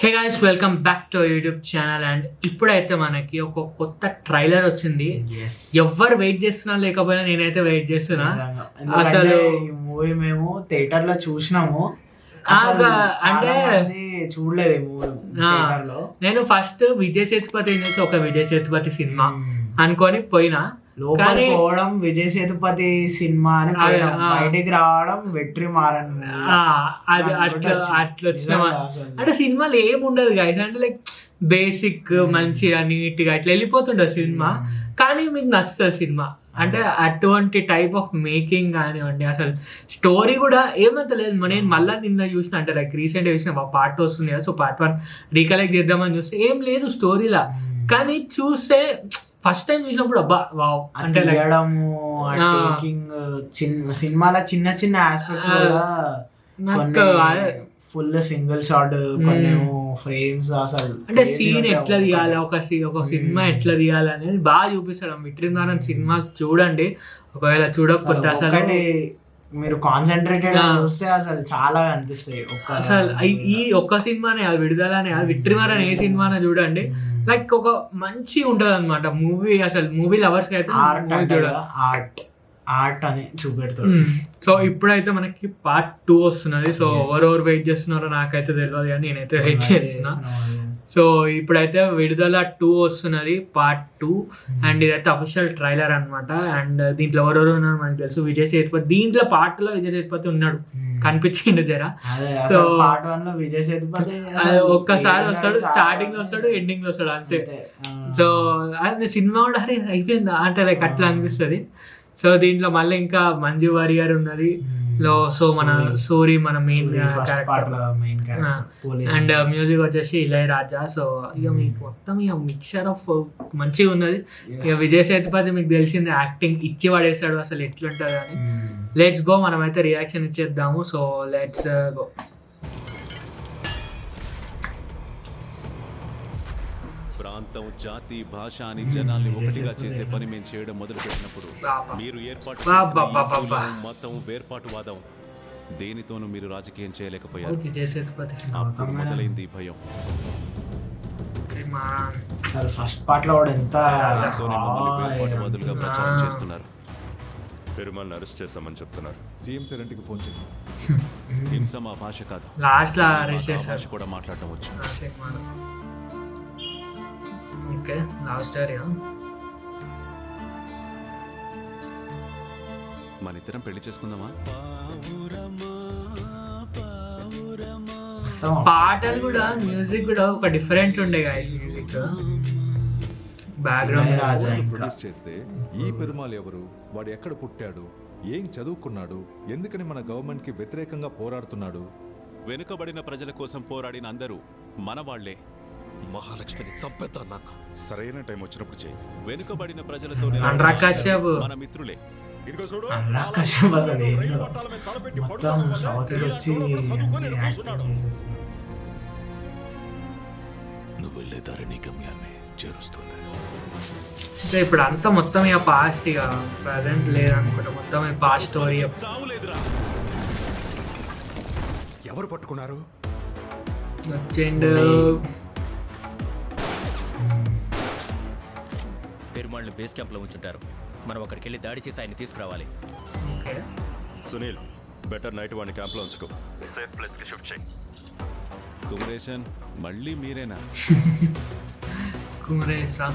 Hey guys welcome back to YouTube channel. And ఇప్పుడైతే మనకి ఒక కొత్త ట్రైలర్ వచ్చింది. ఎవ్వరు వెయిట్ చేస్తున్నా లేకపోయినా నేనైతే వెయిట్ చేస్తున్నా. అసలు ఈ మూవీ మేము థియేటర్ లో చూసినాము. అంటే చూడలేదు ఈ మూవీ థియేటర్ లో. నేను ఫస్ట్ విజయ్ సేతుపతి ఒక విజయ్ సేతుపతి సినిమా అనుకొని పోయినా. లోపలికి పోవడం విజయ్ సేతుపతి సినిమా అని బయటికి రావడం వెట్రిమారన్ అది అట్లా వచ్చిన అంటే సినిమాలు ఏముండదు గైస్. అంటే లైక్ బేసిక్ మంచిగా నీట్ గా అట్లా వెళ్ళిపోతుండదు సినిమా. కానీ మీకు నచ్చుతుంది సినిమా. అంటే అటువంటి టైప్ ఆఫ్ మేకింగ్ కానివ్వండి, అసలు స్టోరీ కూడా ఏమంత లేదు. నేను మళ్ళీ నిన్న చూసిన, అంటే లైక్ రీసెంట్గా చూసిన పార్ట్ వస్తుంది కదా, సో పార్ట్ 1 రీకలెక్ట్ చేద్దామని చూస్తే ఏం లేదు స్టోరీలా. కానీ చూస్తే ఫస్ట్ టైం చూసినప్పుడు అబ్బా వావ్ అంటే సినిమాలో చిన్న చిన్న ఆస్పెక్ట్స్ ఫుల్ సింగిల్ షాట్, కొన్ని ఫ్రేమ్స్, అసలు అంటే సీన్ ఎట్లా తీయాలి, ఒక సినిమా ఎట్లా తీయాలి అనేది బాగా చూపిస్తాడు. వెట్రిమారన్ సినిమా చూడండి, ఒకవేళ చూడకపోతే అసలు మీరు కాన్సన్ట్రేటెడ్ చూస్తే అసలు చాలా అనిపిస్తాయి. అసలు ఈ ఒక్క సినిమానే కాదు, విడుదలనే కాదు, వెట్రిమారన్ ఏ సినిమానే చూడండి, లైక్ ఒక మంచి ఉంటది అనమాట మూవీ. అసలు మూవీ లవర్స్ కి అయితే ఆర్ట్ అని చూపెడతాడు. సో ఇప్పుడైతే మనకి పార్ట్ 2 వస్తున్నది. సో ఎవరెవరు వెయిట్ చేస్తున్నారో నాకైతే తెలియదు, కానీ నేనైతే వెయిట్ చేస్తున్నా. సో ఇప్పుడైతే విడుదల 2 వస్తున్నది, పార్ట్ 2. అండ్ ఇదైతే అఫీషియల్ ట్రైలర్ అనమాట. అండ్ దీంట్లో ఎవరెవరు ఉన్నారు మనకు తెలుసు. విజయ్ సేతుపతి దీంట్లో పార్ట్ లో విజయ్ సేతుపతి ఉన్నాడు, కనిపించిండు జరా. సో పార్ట్ 1 లో విజయ్ సేతుపతి ఒక్కసారి వస్తాడు, స్టార్టింగ్ లో వస్తాడు, ఎండింగ్ లో వస్తాడు అంతే. సో అది సినిమా కూడా అరే అయిపోయిందా అంటే లైక్ అట్లా అనిపిస్తుంది. సో దీంట్లో మళ్ళీ ఇంకా మంజు వారియర్ ఉన్నది లో. సో మన సూరి మన మెయిన్ క్యారెక్టర్, అండ్ మ్యూజిక్ వచ్చేసి ఇళయరాజా. సో ఇక మీకు మొత్తం ఇక మిక్చర్ ఆఫ్ మంచిగా ఉన్నది. ఇక విజయ్ సేతుపతి మీకు తెలిసింది, యాక్టింగ్ ఇచ్చి పడేస్తాడు, అసలు ఎట్లుంటుంది అని. లెట్స్ గో, మనమైతే రియాక్షన్ ఇచ్చేద్దాము. So let's go. ప్రాంతం, జాతి, భాష అని జనాల్ని ఒకటిగా చేసే పని మేము చేయడం మొదలు పెట్టినప్పుడు మీరు ఏర్పాటు మతం, వేర్పాటువాదం దేనితోనూ మీరు రాజకీయం చేయలేకపోయారు. అప్పుడు మొదలైంది భయం. ఫస్ట్ పార్ట్ లో ఎంత వేర్పాటువాదులుగా ప్రచారం చేస్తున్నారు. పెరుమాల్ని అరెస్ట్ చేశామని చెప్తున్నారు. సీఎం సార్ ఇంటికి ఫోన్ చేయండి. హింస మా భాష కాదు, లాస్ట్ లో అరెస్ట్ చేశారు. భాష కూడా మాట్లాడటం వచ్చు. Okay, love story. మన ఇద్దరం పెళ్లి చేసుకుందామా? పాటలు కూడా, మ్యూజిక్ కూడా ఒక డిఫరెంట్ ఉండే గాయస్. మ్యూజిక్ బ్యాక్గ్రౌండ్ ప్రొడ్యూస్ చేస్తే ఈ పెరుమాల్ ఎవరు, వాడు ఎక్కడ పుట్టాడు, ఏం చదువుకున్నాడు, ఎందుకని మన గవర్నమెంట్ కి వ్యతిరేకంగా పోరాడుతున్నాడు? వెనుకబడిన ప్రజల కోసం పోరాడిన అందరూ మన వాళ్లే. మహాలక్ష్మిని చంపేద్దాం నాన్న. సరైన టైం వచ్చినప్పుడు చేయి. వెనుకబడిన ప్రజలతో మన మిత్రులే. ఇదిగో చూడు, నువ్వు వెళ్ళే దారి నీ గమ్యాన్ని చేరుస్తుంది. ఇప్పుడు అంతా మొత్తం ఇక పాస్ట్, ఇక ప్రజెంట్ లేదనుకుంటా, మొత్తం పాస్ట్ స్టోరీ. ఎవరు పట్టుకున్నారు? వచ్చిండు పెరుమాళ్ళని బేస్ క్యాంప్ లో ఉంచుంటారు. మనం అక్కడికి వెళ్ళి దాడి చేసి ఆయన తీసుకురావాలి. సునీల్, బెటర్ నైట్ వాడిని క్యాంప్ లో ఉంచుకో. సేఫ్ ప్లేస్ కి షిఫ్ట్ చేయి. కుమరేషన్, మళ్ళీ మీరేనా? కుమరేశా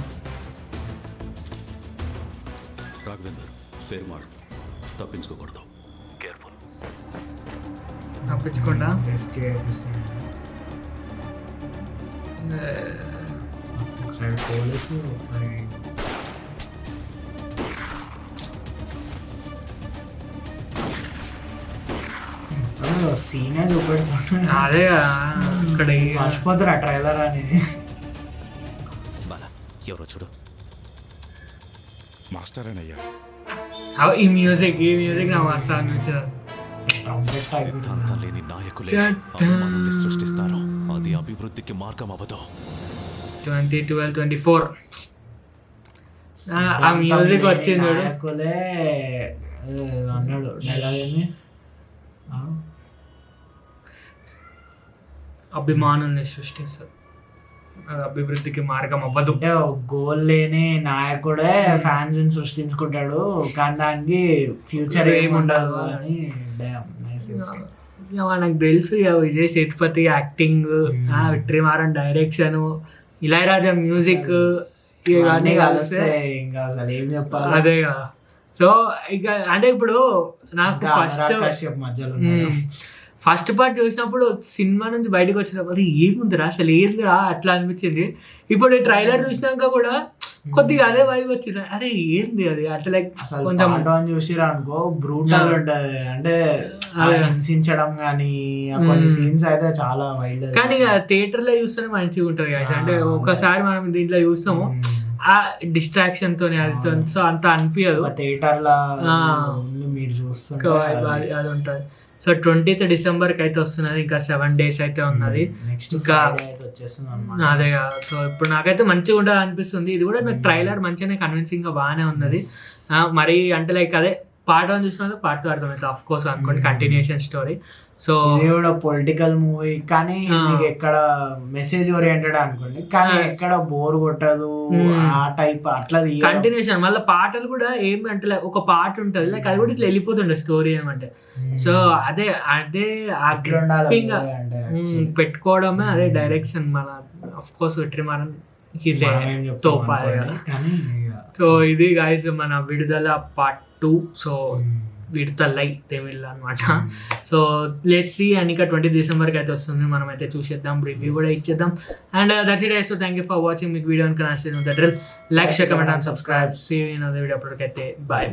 రాఘవేందర్, పెరుమాళ్ తప్పించుకోకూడదు. కేర్ఫుల్. తప్పించకుండా ఒకసారి పోలీసు, ఒకసారి సీనే చూపెడుతున్నాడు. అదే ఇక్కడ మర్చిపోతారు ట్రైలర్ అనేది. బాలా, ఎవరో చూడు. మాస్టర్ అనయ్యా. ఈ మ్యూజిక్ నా వాస్తవం నచ్చదు. సిద్ధాంతం లేని నాయకులే అవమానాన్ని సృష్టిస్తారు. అది అభివృద్ధికి మార్గం అవ్వదు. 2012-24 ఆ మ్యూజిక్ వచ్చింది అన్నాడు డైలాగ్. అభిమానుల్ని సృష్టిస్తారు, అది అభివృద్ధికి మార్గం అవ్వదు. అంటే గోల్ లేని నాయకుడే ఫ్యాన్స్ ని సృష్టించుకుంటాడు, కానీ దానికి ఫ్యూచర్ ఏముండదు అని. మనకు తెలుసు ఇక Vijay Sethupathi acting, Vikramaran direction, Ilaiyaraaja music ఇవన్నీ కలిస్తే ఇంకా అసలు ఏం చెప్పాలి. అదే కదా. సో ఇక అంటే ఇప్పుడు నాకు ఫస్ట్ పార్ట్ చూసినప్పుడు సినిమా నుంచి బయటకు వచ్చినప్పుడు అది ఏముందిరా అసలు ఏందిరా అట్లా అనిపించింది. ఇప్పుడు ట్రైలర్ చూసినాక కూడా కొద్దిగా అదే వైబ్ వచ్చింది, అరే ఏంది అది అట్లా లైక్ కొంచెం చూసిరా అనుకో బ్రూటల్ ఉంటది, అంటే హింసించడం కానీ కొన్ని సీన్స్ అయితే చాలా వైల్డ్. కానీ ఇక థియేటర్ లో చూస్తేనే మంచిగా ఉంటది కదా, అంటే ఒకసారి మనం దీంట్లో చూస్తాము ఆ డిస్ట్రాక్షన్ తోనే అది, సో అంత అనిపించదు థియేటర్ లో మీరు చూస్తుంటే అది ఉంటది. సో 20th డిసెంబర్ కి అయితే వస్తున్నది, ఇంకా 7 days అయితే ఉన్నది. ఇంకా అదే కదా. సో ఇప్పుడు నాకైతే మంచిగా ఉంటుంది అనిపిస్తుంది. ఇది కూడా నాకు ట్రైలర్ మంచిగానే కన్విన్సింగ్ గా బాగానే ఉన్నది. మరి అంటే లైక్ అదే పార్ట్ 1 చూసినా పార్ట్ 2 అర్థమవుతుంది ఆఫ్ కోర్స్ అనుకోండి, కంటిన్యూషన్ స్టోరీ. సో ఇది కూడా పొలిటికల్ మూవీ, కానీ మీకు ఎక్కడ మెసేజ్ ఓరియంటెడ్ అనుకోండి, కానీ ఎక్కడ బోర్ కొట్టదు ఆ టైప్ అట్లా. కంటిన్యూషన్ మళ్ళీ పాటలు కూడా ఏమి అంటే లైక్ ఒక పాట ఉంటుంది లైక్ అది కూడా ఇట్లా వెళ్ళిపోతుండే స్టోరీ ఏమంటే. సో అదే అదే పెట్టుకోవడమే అదే డైరెక్షన్ మన ఆఫ్ కోర్స్ వెట్రిమారన్ తోపాలి కదా. సో ఇది గైస్ మన విడుదల పార్ట్ 2. సో విడుదలై తమిళ్ అనమాట. సో లెట్స్ సీ, అండ్ ఇంకా 20th డిసెంబర్కి అయితే వస్తుంది, మనం అయితే చూసేద్దాం, రివ్యూ కూడా ఇచ్చేద్దాం. And that's it. So thank you for watching. మీకు వీడియో కనుక నచ్చితే like, share, comment and subscribe. See you in other video. అప్పటికైతే బాయ్.